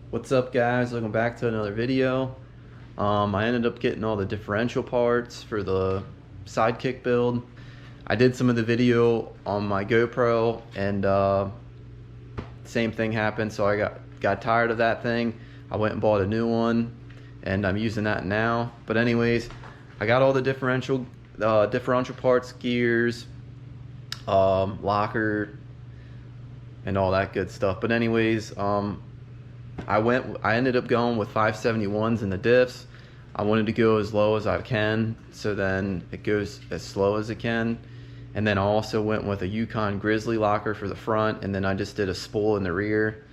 What's up, guys? Welcome back to another video. I ended up getting all the differential parts for the sidekick build. I did some of the video on my GoPro, and same thing happened, so I got tired of that thing. I went and bought a new one, and I'm using that now. But anyways, I got all the differential parts, gears, locker, and all that good stuff. But anyways, I ended up going with 571s in the diffs. I wanted to go as low as I can, so then it goes as slow as it can. And then I also went with a Yukon Grizzly locker for the front, and then I just did a spool in the rear.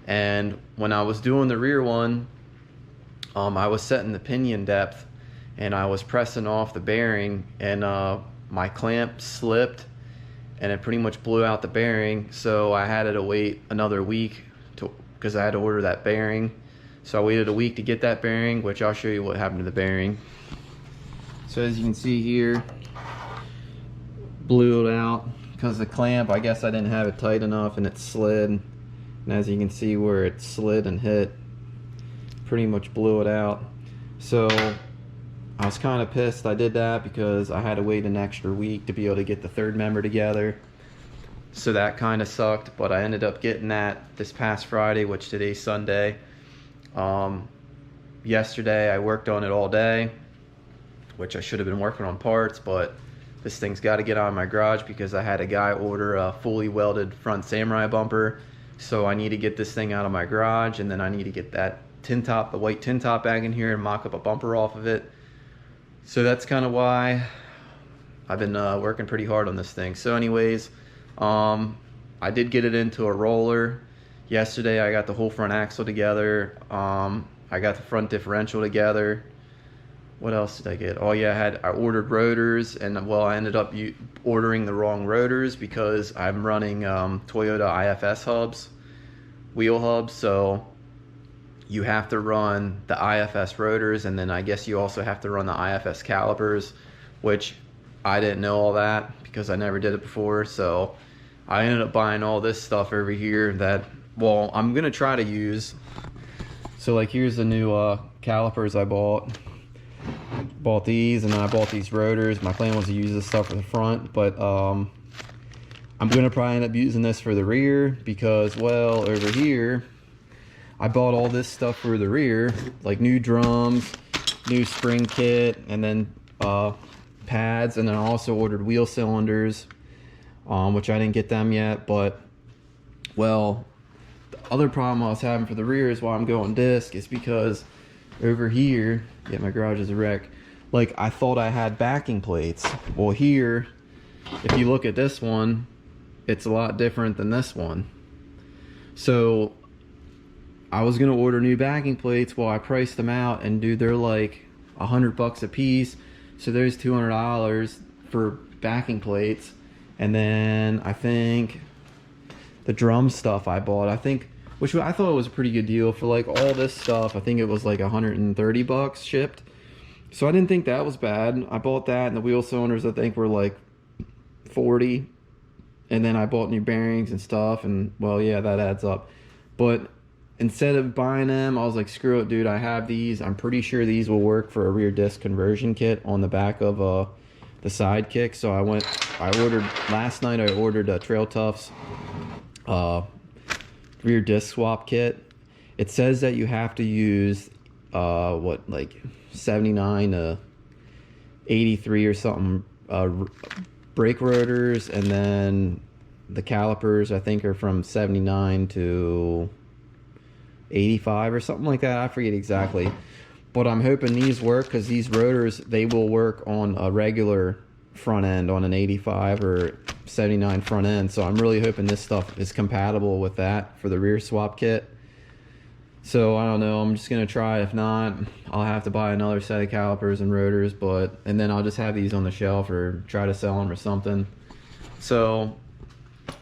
And when I was doing the rear one, I was setting the pinion depth, and I was pressing off the bearing, and my clamp slipped, and it pretty much blew out the bearing. So I had to wait another week because I had to order that bearing. So I waited a week to get that bearing, which I'll show you what happened to the bearing. So as you can see here, blew it out because the clamp, I guess I didn't have it tight enough, and it slid. And as you can see where it slid and hit, pretty much blew it out. So I was kind of pissed I did that because I had to wait an extra week to be able to get the third member together. So that kind of sucked, but I ended up getting that this past Friday, which today's Sunday. Yesterday I worked on it all day, which I should have been working on parts, but this thing's got to get out of my garage because I had a guy order a fully welded front samurai bumper. So I need to get this thing out of my garage, and then I need to get that tin top, the white tin top, back in here and mock up a bumper off of it. So that's kind of why I've been working pretty hard on this thing. So anyways, I did get it into a roller. Yesterday I got the whole front axle together. I got the front differential together. What else did I get? Oh yeah, I ordered rotors, and well, I ended up ordering the wrong rotors because I'm running Toyota IFS hubs, wheel hubs. So you have to run the IFS rotors, and then I guess you also have to run the IFS calipers, which I didn't know all that because I never did it before. So I ended up buying all this stuff over here that, well, I'm gonna try to use. So like, here's the new calipers I bought these, and then I bought these rotors. My plan was to use this stuff for the front, but I'm gonna probably end up using this for the rear because, well, over here I bought all this stuff for the rear, like new drums, new spring kit, and then pads, and then I also ordered wheel cylinders, which I didn't get them yet. But well, the other problem I was having for the rear is while I'm going disc is because over here, yeah, my garage is a wreck. Like, I thought I had backing plates. Well, here, if you look at this one, it's a lot different than this one. So I was gonna order new backing plates. Well, I priced them out, and dude, they're like $100 a piece. So there's $200 for backing plates. And then I think the drum stuff I bought, which I thought was a pretty good deal for like all this stuff. I think it was like $130 shipped. So I didn't think that was bad. I bought that, and the wheel cylinders I think were like $40. And then I bought new bearings and stuff, and well, yeah, that adds up. But instead of buying them, I was like, screw it, dude, I have these. I'm pretty sure these will work for a rear disc conversion kit on the back of the sidekick. So last night I ordered a Trail Toughs rear disc swap kit. It says that you have to use like 79 to 83 or something brake rotors, and then the calipers I think are from 79 to 85 or something like that. I forget exactly, but I'm hoping these work because these rotors, they will work on a regular front end on an 85 or 79 front end. So I'm really hoping this stuff is compatible with that for the rear swap kit. So I don't know, I'm just gonna try. If not, I'll have to buy another set of calipers and rotors, and then I'll just have these on the shelf or try to sell them or something. So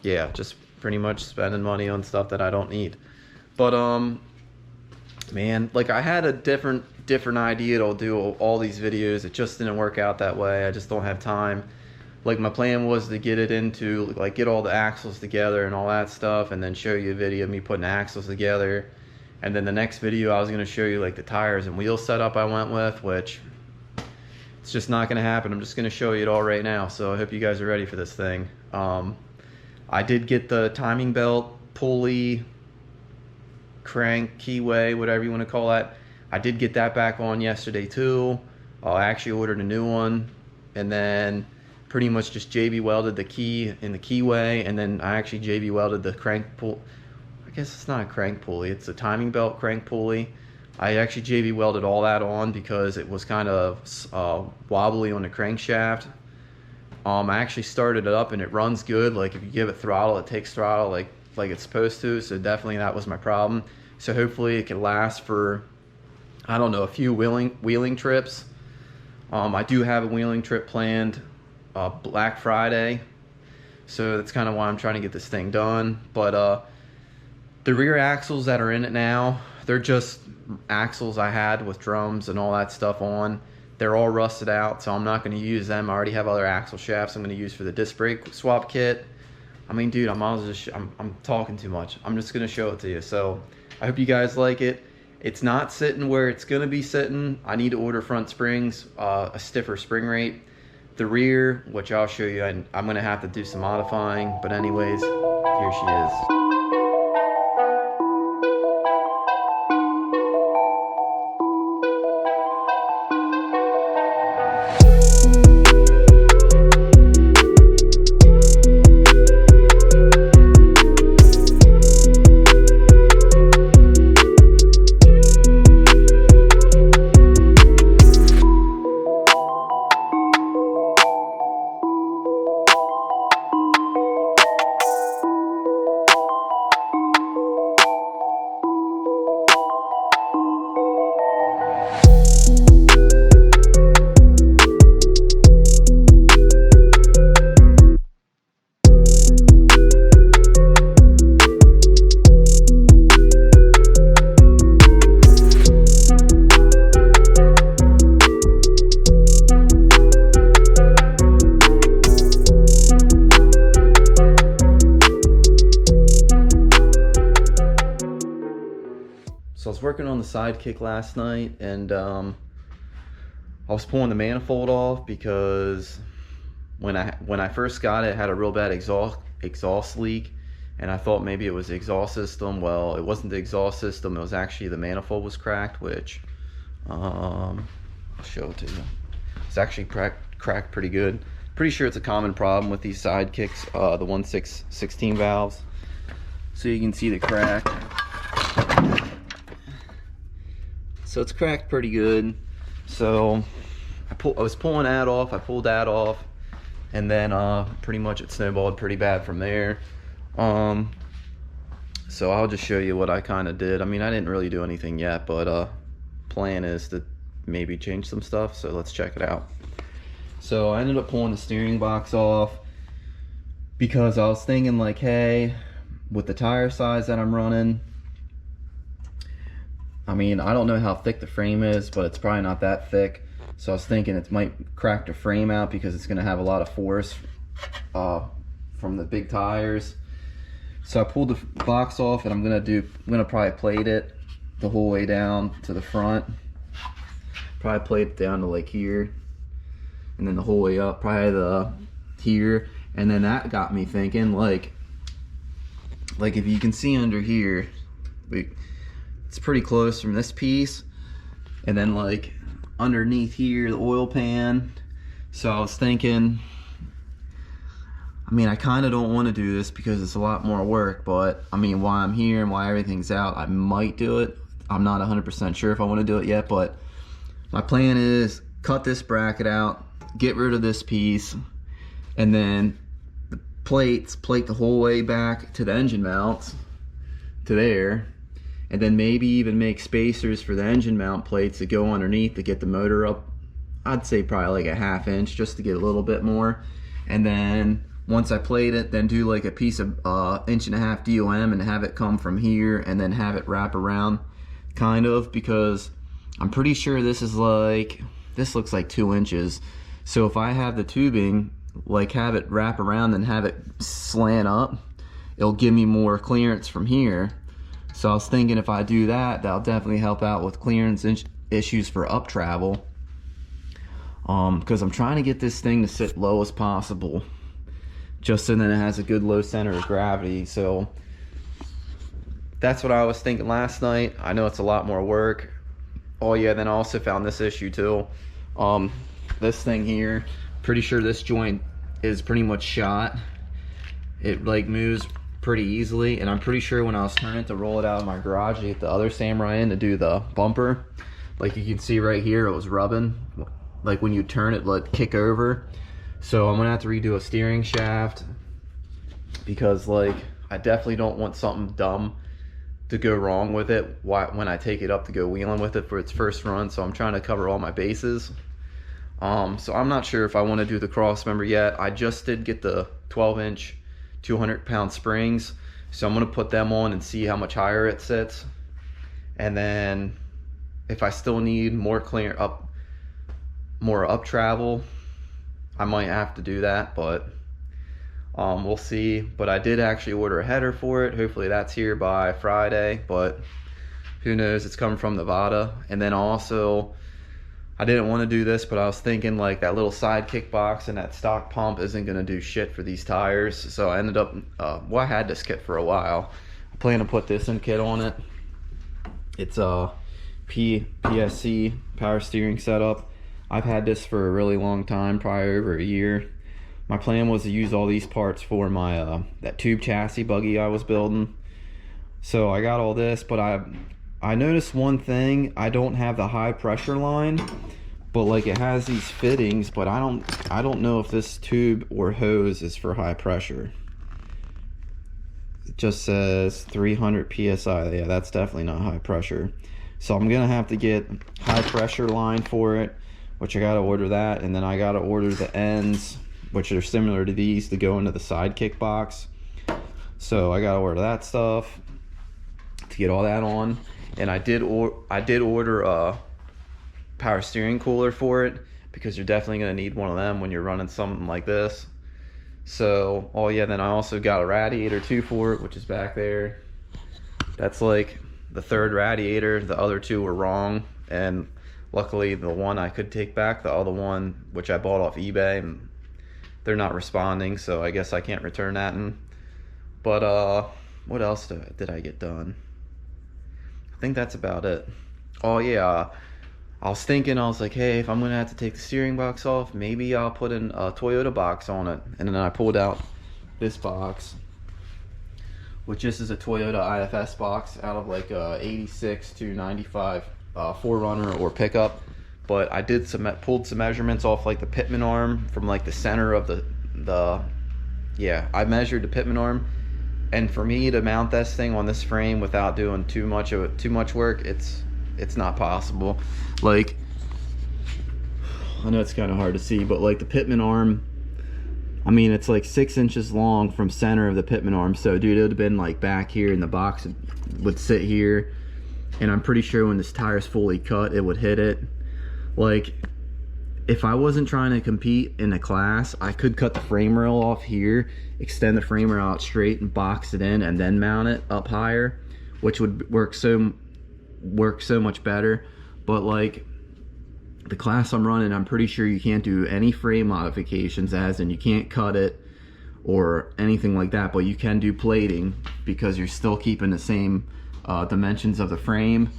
yeah, just pretty much spending money on stuff that I don't need. But man, like, I had a different idea to do all these videos. It just didn't work out that way. I just don't have time. Like, my plan was to get it into, like, get all the axles together and all that stuff, and then show you a video of me putting axles together, And then the next video I was going to show you like the tires and wheel setup I went with, which it's just not going to happen. I'm just going to show you it all right now. So I hope you guys are ready for this thing. I did get the timing belt, pulley, crank, keyway, whatever you want to call that. I did get that back on yesterday too. I actually ordered a new one, and then pretty much just JB welded the key in the keyway, and then I actually JB welded the crank pull. I guess it's not a crank pulley, it's a timing belt crank pulley. I actually JB welded all that on because it was kind of wobbly on the crankshaft. I actually started it up and it runs good. Like if you give it throttle, it takes throttle like it's supposed to. So definitely that was my problem. So hopefully it can last for, I don't know, a few wheeling trips. I do have a wheeling trip planned Black Friday, so that's kind of why I'm trying to get this thing done. But the rear axles that are in it now, they're just axles I had with drums and all that stuff on. They're all rusted out, so I'm not going to use them. I already have other axle shafts I'm going to use for the disc brake swap kit. I mean, dude, I'm talking too much. I'm just going to show it to you. So I hope you guys like it. It's not sitting where it's going to be sitting. I need to order front springs, a stiffer spring rate. The rear, which I'll show you, and I'm going to have to do some modifying. But anyways, here she is. So I was working on the sidekick last night, and I was pulling the manifold off because when I first got it, it had a real bad exhaust leak, and I thought maybe it was the exhaust system. Well, it wasn't the exhaust system. It was actually the manifold was cracked, which I'll show it to you. It's actually cracked pretty good. Pretty sure it's a common problem with these sidekicks, the 1/6/16 valves. So you can see the crack. So it's cracked pretty good. So I was pulling that off. I pulled that off, and then pretty much it snowballed pretty bad from there. So I'll just show you what I kind of did. I mean, I didn't really do anything yet, but plan is to maybe change some stuff. So let's check it out. So I ended up pulling the steering box off because I was thinking like, hey, with the tire size that I'm running, I mean, I don't know how thick the frame is, but it's probably not that thick. So I was thinking it might crack the frame out because it's gonna have a lot of force from the big tires. So I pulled the box off, and I'm gonna probably plate it the whole way down to the front. Probably plate it down to like here, and then the whole way up, probably here. And then that got me thinking, like if you can see under here, it's pretty close from this piece, and then like underneath here, the oil pan. So I was thinking, I mean, I kind of don't want to do this because it's a lot more work, but I mean, while I'm here and while everything's out, I might do it. I'm not 100% sure if I want to do it yet, but my plan is cut this bracket out, get rid of this piece, and then the plate the whole way back to the engine mounts to there. And then maybe even make spacers for the engine mount plates that go underneath to get the motor up. I'd say probably like a 1/2 inch just to get a little bit more. And then once I plate it, then do like a piece of 1.5 inch DOM and have it come from here and then have it wrap around, kind of, because I'm pretty sure this looks like 2 inches. So if I have the tubing, like have it wrap around and have it slant up, it'll give me more clearance from here. So I was thinking if I do that, that'll definitely help out with clearance issues for up travel. Because I'm trying to get this thing to sit low as possible, just so that it has a good low center of gravity. So that's what I was thinking last night. I know it's a lot more work. Oh yeah, then I also found this issue too. This thing here, pretty sure this joint is pretty much shot. It like moves pretty easily, and I'm pretty sure when I was turning to roll it out of my garage to get the other Samurai in to do the bumper, like you can see right here, it was rubbing. Like when you turn it, let kick over. So I'm gonna have to redo a steering shaft, because like I definitely don't want something dumb to go wrong with it when I take it up to go wheeling with it for its first run. So I'm trying to cover all my bases. So I'm not sure if I want to do the cross member yet. I just did get the 12-inch 200-pound springs, so I'm gonna put them on and see how much higher it sits, and then if I still need more up travel, I might have to do that, but we'll see. But I did actually order a header for it. Hopefully that's here by Friday, but who knows, it's coming from Nevada. And then also, I didn't want to do this, but I was thinking like that little side kick box and that stock pump isn't going to do shit for these tires. So I ended up, well, I had this kit for a while. I plan to put this in kit on it. It's a PSC power steering setup. I've had this for a really long time, probably over a year. My plan was to use all these parts for my that tube chassis buggy I was building. So I got all this, but I noticed one thing. I don't have the high pressure line, but like it has these fittings, but I don't know if this tube or hose is for high pressure. It just says 300 psi. Yeah, that's definitely not high pressure. So I'm gonna have to get high pressure line for it, which I gotta order that, and then I gotta order the ends, which are similar to these, to go into the side kick box. So I gotta order that stuff to get all that on. And I did order a power steering cooler for it, because you're definitely gonna need one of them when you're running something like this. So, oh yeah, then I also got a radiator too for it, which is back there. That's like the third radiator. The other two were wrong, and luckily the one I could take back. The other one, which I bought off eBay, and they're not responding, so I guess I can't return that. But what else did I get done? I think that's about it. Oh yeah, I was thinking, I was like, hey, if I'm gonna have to take the steering box off, maybe I'll put in a Toyota box on it. And then I pulled out this box, which this is a Toyota IFS box out of like 86 to 95 4Runner or pickup. But I did pulled some measurements off like the pitman arm from like the center of yeah, I measured the pitman arm. And for me to mount this thing on this frame without doing too much work, it's not possible. Like, I know it's kind of hard to see, but like the pitman arm, I mean, it's like 6 inches long from center of the pitman arm. So dude, it would have been like back here, and the box would sit here, and I'm pretty sure when this tire's fully cut, it would hit it. Like, if I wasn't trying to compete in a class, I could cut the frame rail off here, extend the frame rail out straight and box it in, and then mount it up higher, which would work so much better. But like the class I'm running, I'm pretty sure you can't do any frame modifications, as in you can't cut it or anything like that, but you can do plating, because you're still keeping the same dimensions of the frame.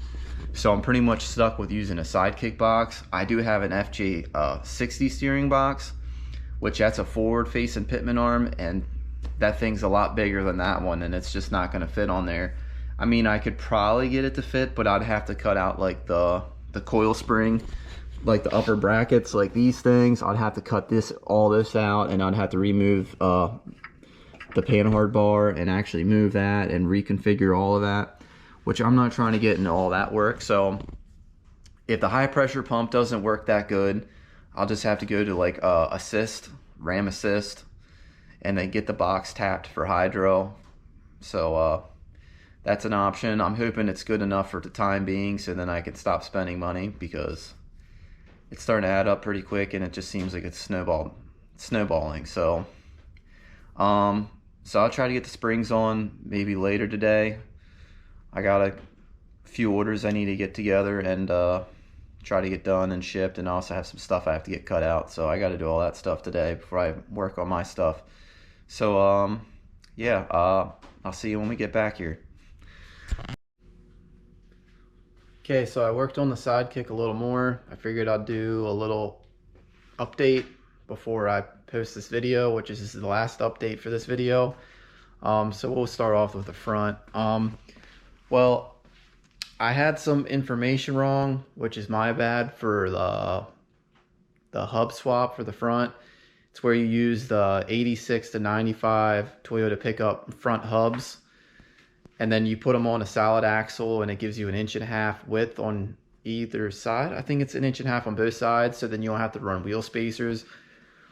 So I'm pretty much stuck with using a sidekick box. I do have an FJ 60 steering box, which that's a forward facing pitman arm, and that thing's a lot bigger than that one, and it's just not gonna fit on there. I mean, I could probably get it to fit, but I'd have to cut out like the coil spring, like the upper brackets, like these things. I'd have to cut all this out, and I'd have to remove the panhard bar and actually move that and reconfigure all of that, which I'm not trying to get into all that work. So if the high pressure pump doesn't work that good, I'll just have to go to like ram assist, and then get the box tapped for hydro. So that's an option. I'm hoping it's good enough for the time being, so then I can stop spending money, because it's starting to add up pretty quick, and it just seems like it's snowballing. So I'll try to get the springs on maybe later today. I got a few orders I need to get together and try to get done and shipped, and I also have some stuff I have to get cut out, so I got to do all that stuff today before I work on my stuff. So yeah, I'll see you when we get back here. Okay, so I worked on the sidekick a little more. I figured I'd do a little update before I post this video, which is the last update for this video. So we'll start off with the front. Well, I had some information wrong, which is my bad, for the hub swap for the front. It's where you use the 86 to 95 Toyota pickup front hubs, and then you put them on a solid axle, and it gives you 1.5 inch width on either side. I think it's 1.5 inch on both sides, so then you don't have to run wheel spacers.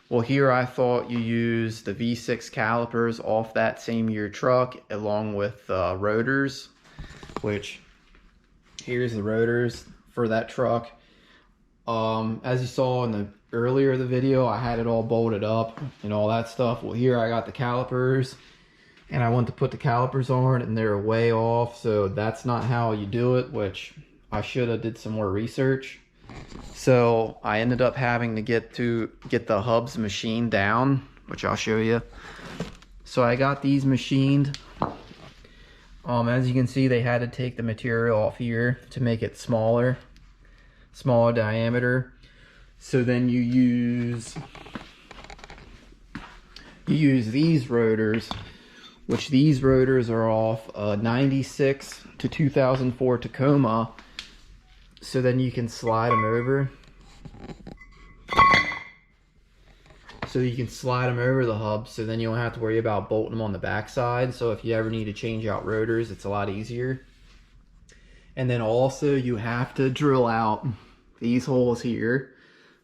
Well, here I thought you use the V6 calipers off that same year truck along with rotors, which here's the rotors for that truck. As you saw in the earlier the video, I had it all bolted up and all that stuff. Well, here I got the calipers, and I went to put the calipers on and they're way off, so that's not how you do it, which I should have did some more research. So I ended up having to get the hubs machined down, which I'll show you. So I got these machined. As you can see, they had to take the material off here to make it smaller diameter. So then you use these rotors, which these rotors are off 96 to 2004 Tacoma. So then you can slide them over. So you can slide them over the hub, so then you don't have to worry about bolting them on the backside. So if you ever need to change out rotors, it's a lot easier. And then also you have to drill out these holes here,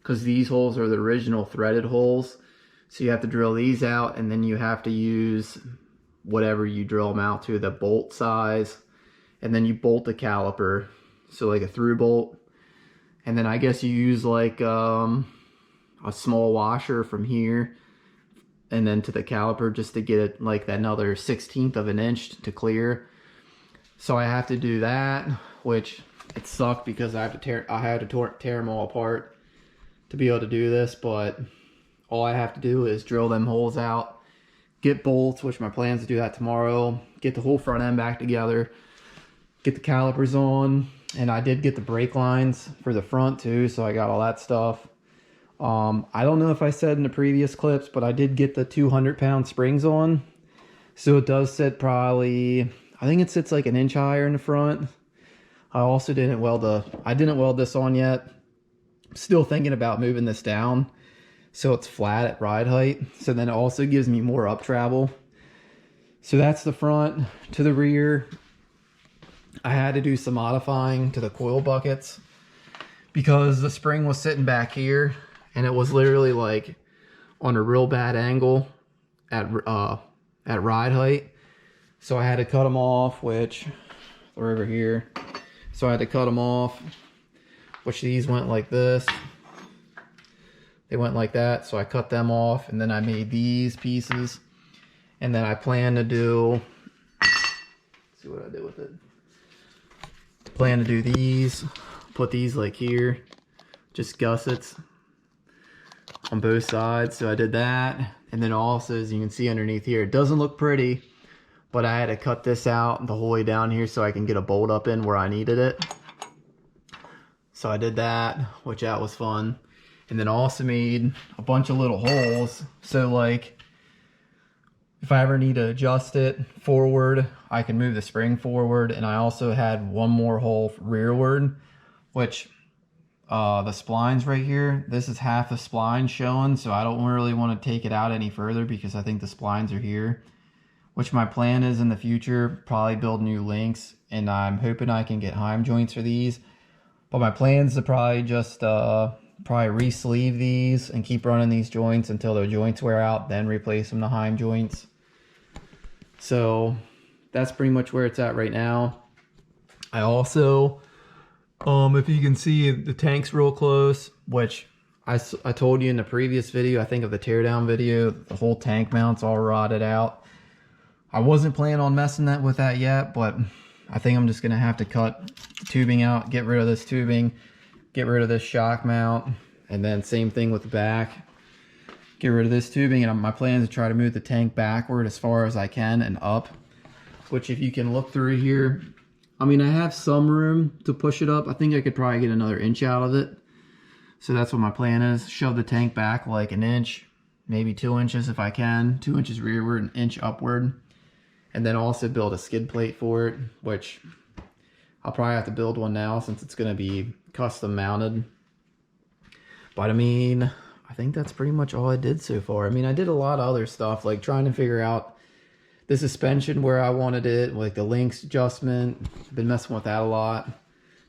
because these holes are the original threaded holes. So you have to drill these out, and then you have to use whatever you drill them out to, the bolt size, and then you bolt the caliper, so like a through bolt. And then I guess you use like a small washer from here and then to the caliper, just to get it like that another 1/16 of an inch to clear. So I have to do that, which it sucked because I had to tear them all apart to be able to do this. But all I have to do is drill them holes out, get bolts, which my plan is to do that tomorrow, get the whole front end back together, get the calipers on, and I did get the brake lines for the front too, so I got all that stuff. I don't know if I said in the previous clips, but I did get the 200-pound springs on. So it does sit probably, I think it sits like 1 inch higher in the front. I also didn't weld this on yet. Still thinking about moving this down so it's flat at ride height. So then it also gives me more up travel. So that's the front. To the rear, I had to do some modifying to the coil buckets because the spring was sitting back here, and it was literally like on a real bad angle at ride height. So I had to cut them off, which they're over here. So I had to cut them off, which these went like this. They went like that, so I cut them off, and then I made these pieces. And then I plan to do, let's see what I did with it. Plan to do these, put these like here, just gussets on both sides. So I did that. And then also, as you can see underneath here, it doesn't look pretty, but I had to cut this out the whole way down here so I can get a bolt up in where I needed it. So I did that, which that was fun. And then also made a bunch of little holes. So like, if I ever need to adjust it forward, I can move the spring forward. And I also had one more hole rearward, which the splines right here, this is half the spline showing, so I don't really want to take it out any further because I think the splines are here, which my plan is in the future, probably build new links, and I'm hoping I can get heim joints for these. But my plan is to probably just probably re-sleeve these and keep running these joints until their joints wear out, then replace them to heim joints. So that's pretty much where it's at right now. I also, if you can see, the tank's real close, which I told you in the previous video, I think of the teardown video, the whole tank mount's all rotted out. I wasn't planning on messing with that yet, but I think I'm just gonna have to cut the tubing out, get rid of this tubing, get rid of this shock mount, and then same thing with the back. Get rid of this tubing, and my plan is to try to move the tank backward as far as I can and up. Which, if you can look through here, I mean, I have some room to push it up. I think I could probably get another inch out of it. So that's what my plan is. Shove the tank back like an inch, maybe 2 inches if I can. 2 inches rearward, an inch upward. And then also build a skid plate for it, which I'll probably have to build one now since it's going to be custom mounted. But I mean, I think that's pretty much all I did so far. I mean, I did a lot of other stuff, like trying to figure out the suspension where I wanted it, like the links adjustment. I've been messing with that a lot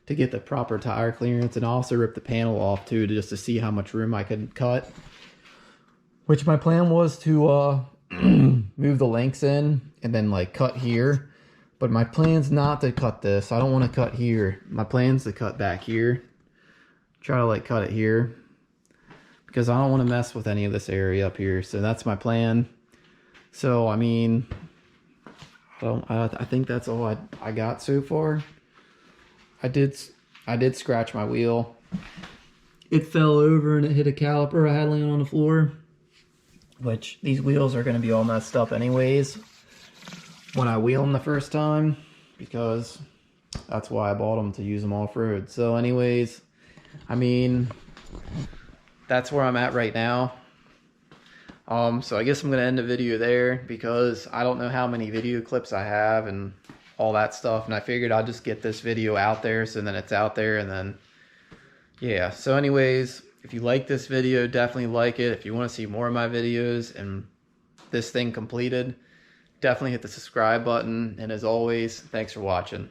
to get the proper tire clearance, and also rip the panel off too, just to see how much room I could cut. Which my plan was to move the links in and then like cut here, but my plan's not to cut this. I don't want to cut here. My plan's to cut back here. Try to like cut it here because I don't want to mess with any of this area up here. So that's my plan. So I mean, I think that's all I got so far. I did scratch my wheel. It fell over and it hit a caliper I had laying on the floor. Which, these wheels are going to be all messed up anyways when I wheel them the first time, because that's why I bought them, to use them off-road. So anyways, I mean, that's where I'm at right now. So I guess I'm going to end the video there, because I don't know how many video clips I have and all that stuff, and I figured I'll just get this video out there, so then it's out there, and then yeah. So anyways, if you like this video, definitely like it. If you want to see more of my videos and this thing completed, definitely hit the subscribe button. And as always, thanks for watching.